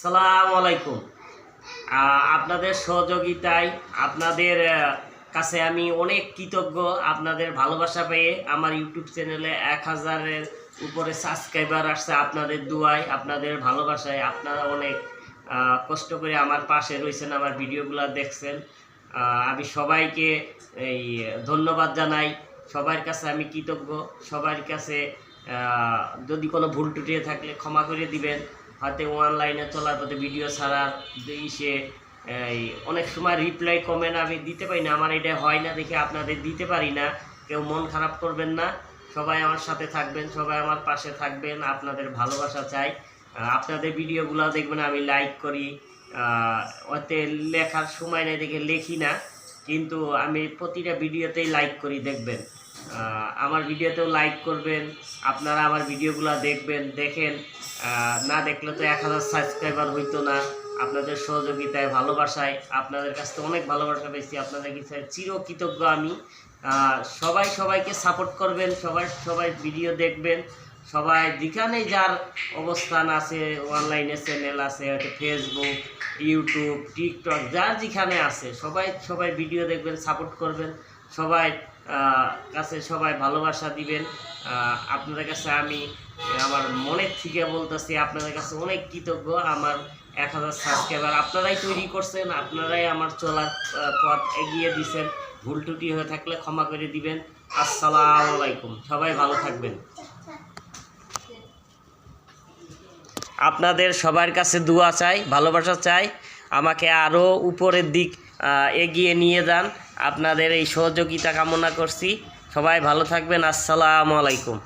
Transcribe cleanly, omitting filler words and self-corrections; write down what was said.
আসসালামু আলাইকুম। আপনাদের সহযোগিতায় আপনাদের কাছে আমি অনেক কৃতজ্ঞ। আপনাদের ভালোবাসা পেয়ে আমার ইউটিউব চ্যানেলে 1000-এর উপরে সাবস্ক্রাইবার আসছে। আপনাদের দোয়ায়, আপনাদের ভালোবাসায়, আপনারা অনেক কষ্ট করে আমার পাশে রয়েছেন, আমার ভিডিওগুলো দেখছেন। আমি সবাইকে এই ধন্যবাদ জানাই। সবার কাছে আমি কৃতজ্ঞ। সবার কাছে যদি কোনো ভুল ত্রুটি থাকলে ক্ষমা করে দিবেন। হয়তো অনলাইনে চলার পথে ভিডিও ছাড়ার ইসে অনেক সময় রিপ্লাই কমেন্ট আমি দিতে পারি না, আমার এটা হয় না দেখে আপনাদের দিতে পারি না। কেউ মন খারাপ করবেন না, সবাই আমার সাথে থাকবেন, সবাই আমার পাশে থাকবেন। আপনাদের ভালোবাসা চাই। আপনাদের ভিডিওগুলো দেখবেন আমি লাইক করি, ওতে লেখার সময় নেই দেখে লেখি না, কিন্তু আমি প্রতিটা ভিডিওতেই লাইক করি। দেখবেন আমার ভিডিওতেও লাইক করবেন, আপনারা আমার ভিডিওগুলো দেখবেন। দেখেন, না দেখলে তো 1000 সাবস্ক্রাইবার হইতো না। আপনাদের সহযোগিতায়, ভালোবাসায় আপনাদের কাছ থেকে অনেক ভালোবাসা পেয়েছি। আপনাদের কাছে চিরকৃতজ্ঞ আমি। সবাই সবাইকে সাপোর্ট করবেন, সবাই ভিডিও দেখবেন। সবাই যেখানে যার অবস্থান আছে, অনলাইনে চ্যানেল আছে, হয়তো ফেসবুক, ইউটিউব, টিকটক, যার যেখানে আছে সবাই ভিডিও দেখবেন, সাপোর্ট করবেন। সবাই কাছে সবাই ভালোবাসা দিবেন। আপনাদের কাছে আমি আমার মনের থেকে বলতেছি, আপনাদের কাছে অনেক কৃতজ্ঞ। আমার 1000 সাবস্ক্রাইবার আপনারাই তৈরি করছেন, আপনারাই আমার চলার পথ এগিয়ে দিয়েছেন। ভুল ত্রুটি হয়ে থাকলে ক্ষমা করে দিবেন। আসসালামু আলাইকুম। সবাই ভালো থাকবেন। আপনাদের সবার কাছে দোয়া চাই, ভালোবাসা চাই। আমাকে আরও উপরের দিক এগিয়ে নিয়ে যান। আপনাদের এই সহযোগিতা কামনা করছি। সবাই ভালো থাকবেন। আসসালামু আলাইকুম।